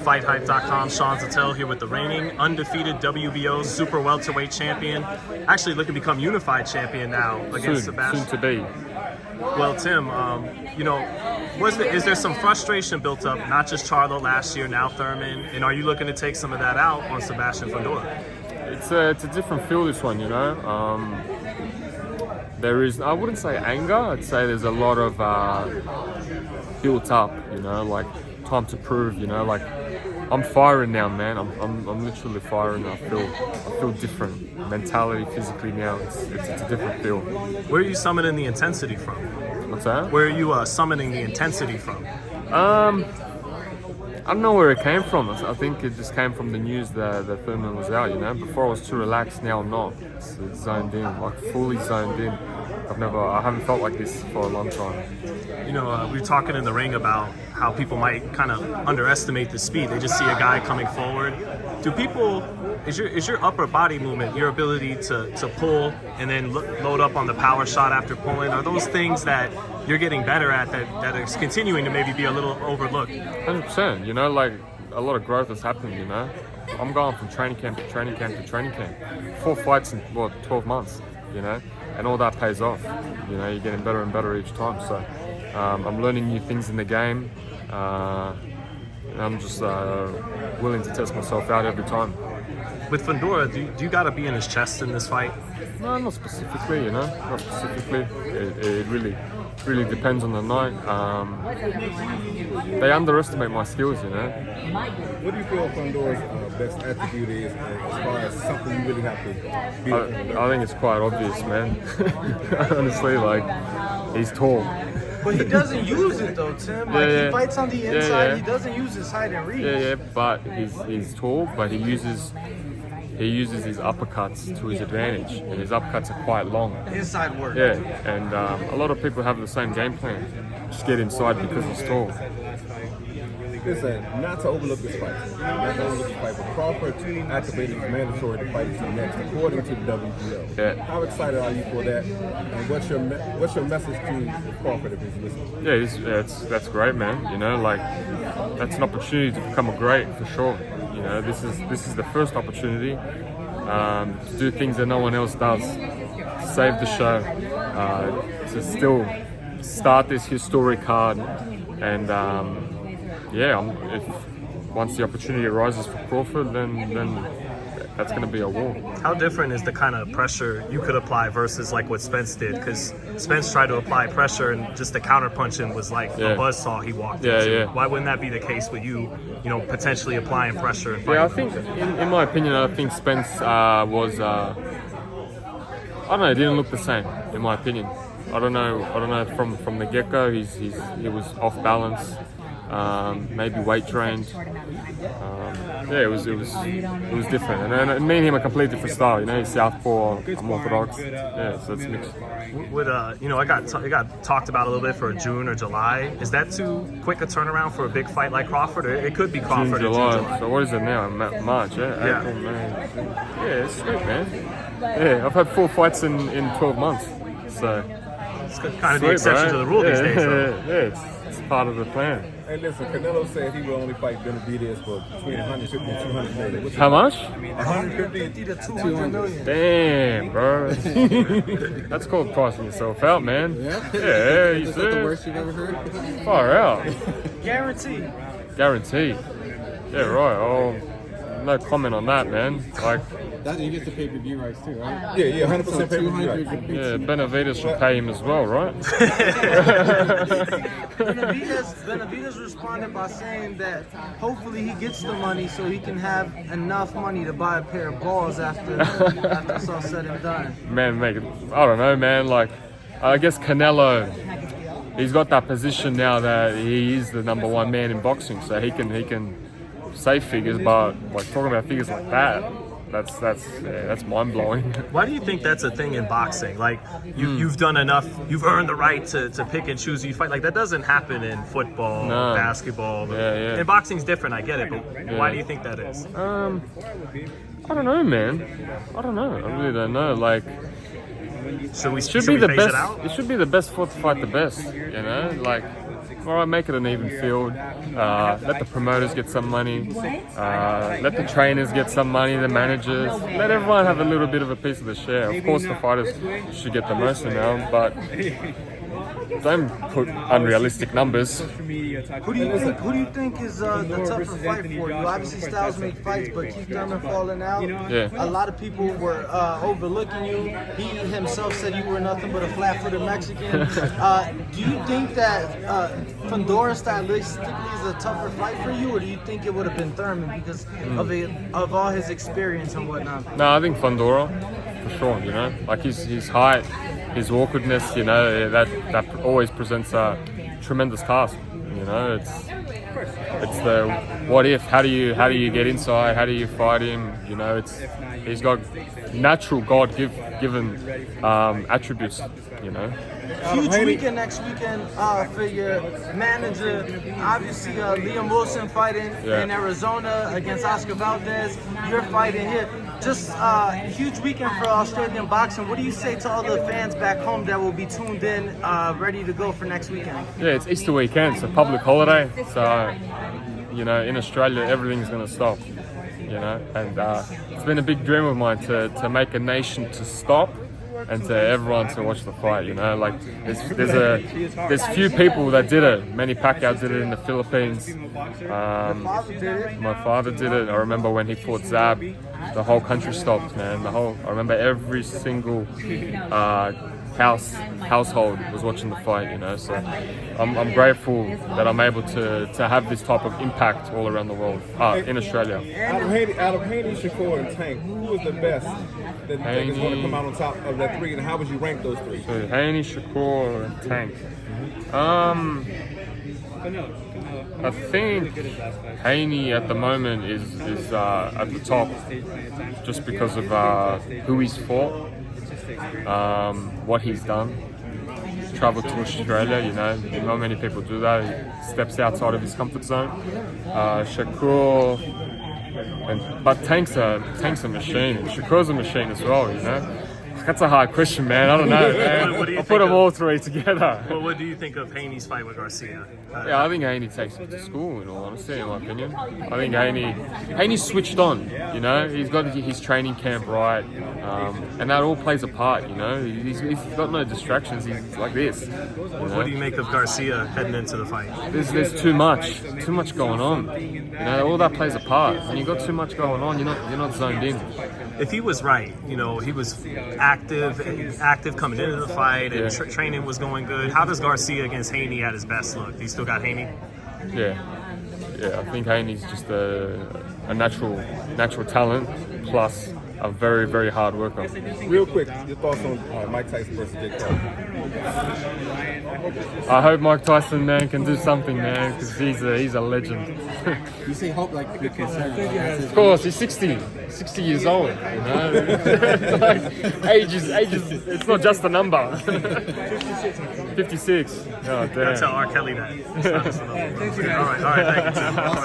FightHype.com. Sean Zattel here with the reigning undefeated WBO super welterweight champion. Actually looking to become unified champion now against Sebastian. Soon to be. Well, Tim, is there some frustration built up? Not just Charlo last year, now Thurman, and are you looking to take some of that out on Sebastian Fundora? It's a different feel, this one, you know. There is, I wouldn't say anger, I'd say there's a lot of built up, you know, like time to prove, you know, like I'm firing now, man. I'm literally firing. I feel different, mentality, physically now. It's a different feel. Where are you summoning the intensity from? What's that? Where are you summoning the intensity from? I don't know where it came from. I think it just came from the news that Thurman was out, you know. Before I was too relaxed, now I'm not. It's zoned in, like fully zoned in. I haven't felt like this for a long time. You know, we were talking in the ring about how people might kind of underestimate the speed. They just see a guy coming forward. Is your upper body movement, your ability to pull and then load up on the power shot after pulling, are those things that you're getting better at that is continuing to maybe be a little overlooked? 100%, you know, like a lot of growth is happening, you know. I'm going from training camp to training camp to training camp. 4 fights in, 12 months, you know, and all that pays off. You know, you're getting better and better each time. So I'm learning new things in the game. And I'm just willing to test myself out every time. With Fundora, do you got to be in his chest in this fight? No, not specifically, you know, not specifically. It really depends on the night. They underestimate my skills, you know. What do you feel Fundora's best attribute is as far as something you really have to be? I think it's quite obvious, man. Honestly, like, he's tall. But he doesn't use it though, Tim. He fights on the inside. He doesn't use his height and reach. Yeah, but he's tall, but he uses his uppercuts to his advantage, and his uppercuts are quite long. Inside work. Yeah, and a lot of people have the same game plan. Just get inside because he's tall. Listen, not to overlook this fight. But Crawford activated his mandatory to fight his next, according to the WBO. Yeah. How excited are you for that? And what's your message to Crawford if he's listening? Yeah, that's great, man. You know, like that's an opportunity to become a great for sure. You know, this is the first opportunity to do things that no one else does. Save the show, to still start this historic card, and once the opportunity arises for Crawford, then that's going to be a war. How different is the kind of pressure you could apply versus like what Spence did? Because Spence tried to apply pressure and just the counter punching was like a buzzsaw he walked into. Yeah. Why wouldn't that be the case with you know, potentially applying pressure? And I think, in my opinion, I think Spence was, I don't know, it didn't look the same, in my opinion. I don't know, from the get-go, he was off balance. Maybe weight trained. It was different. And me and him are completely different style. You know, he's southpaw, I'm orthodox. Yeah, so it's mixed. It got talked about a little bit for June or July. Is that too quick a turnaround for a big fight like Crawford? Or it could be Crawford June, in June, July. July. So what is it now? March, yeah? April, May. Yeah, it's sweet, man. Yeah, I've had 4 fights in 12 months. So it's kind of the exception to the rule these days. It's part of the plan. Hey, listen, Canelo said he will only fight Benavidez for between 150 and 200 million. How much? 150 to 200 million. Damn, bro. That's called pricing yourself out, man. Yeah, you Is that the worst you've ever heard? Far out. Guarantee. Yeah, right. Oh, no comment on that, man. Like, That you get the pay-per-view rights too, right? Yeah, 100% pay-per-view. yeah, Benavidez should pay him as well, right? Benavidez responded by saying that hopefully he gets the money so he can have enough money to buy a pair of balls after it's all said and done. Man, I don't know, man. Like, I guess Canelo, he's got that position now that he is the number 1 man in boxing, so he can say figures, but like talking about figures like that. That's mind blowing. Why do you think that's a thing in boxing? Like you've done enough, you've earned the right to pick and choose who you fight. Like that doesn't happen in football, basketball. Yeah. And boxing's different, I get it, but why do you think that is? I don't know, man. I really don't know. Like, should we be the phase best. it out? It should be the best fought to fight the best. You know, like all right, make it an even field. Let the promoters get some money. Let the trainers get some money, the managers. Let everyone have a little bit of a piece of the share. Of course, the fighters should get the most amount, but don't put unrealistic numbers. Who do you think is the tougher fight for you? Obviously, Styles make fights, but Keith Thurman falling out. Yeah. A lot of people were overlooking you. He himself said you were nothing but a flat-footed Mexican. Do you think that Fundora stylistically is a tougher fight for you, or do you think it would have been Thurman because of all his experience and whatnot? No, I think Fundora, for sure, you know. Like his height, his awkwardness, you know, that always presents a tremendous task. You know, it's the what if, how do you get inside, how do you fight him? You know, he's got natural God-given attributes, you know. Huge weekend next weekend for your manager. Obviously, Liam Wilson fighting in Arizona against Oscar Valdez. You're fighting here. Just huge weekend for Australian boxing. What do you say to all the fans back home that will be tuned in, ready to go for next weekend? Yeah, it's Easter weekend. It's a public holiday. So, you know, in Australia, everything's going to stop. You know, and it's been a big dream of mine to make a nation to stop and to everyone to watch the fight. You know, like there's few people that did it. Manny Pacquiao did it in the Philippines. My father did it. I remember when he fought Zab, the whole country stopped, man. I remember every single household was watching the fight. You know, so I'm grateful that I'm able to have this type of impact all around the world, in Australia. Out of Haney, Shakur, and Tank, who was the best that is going to come out on top of that three, and how would you rank those three? So Haney, Shakur, and Tank. I think Haney at the moment is at the top just because of who he's fought, what he's done. Traveled to Australia, you know, not many people do that. He steps outside of his comfort zone. Shakur, but Tank's a machine. Shakur's a machine as well, you know. That's a hard question, man. I don't know, man. What do you I'll think put them of- all three together. Well, what do you think of Haney's fight with Garcia? Yeah, I think Haney takes it to school, in all honesty, in my opinion. I think Haney's switched on, you know. He's got his training camp right, and that all plays a part, you know. He's got no distractions. He's like this. You know? What do you make of Garcia heading into the fight? There's too much going on. You know, all that plays a part. When you got too much going on, you're not zoned in. If he was right, you know, he was active coming into the fight, and training was going good. How does Garcia against Haney at his best look? Do you still got Haney? Yeah. I think Haney's just a natural talent plus a very, very hard worker. Real quick, your thoughts on Mike Tyson versus Jake Paul? I hope Mike Tyson, man, can do something, man, because he's a legend. You say hope like you're concerned. Of course, he's 60 years old, you know. Like, age is, it's not just a number. 56. Oh, damn. That's how R. Kelly that. All right, thank you, Tim.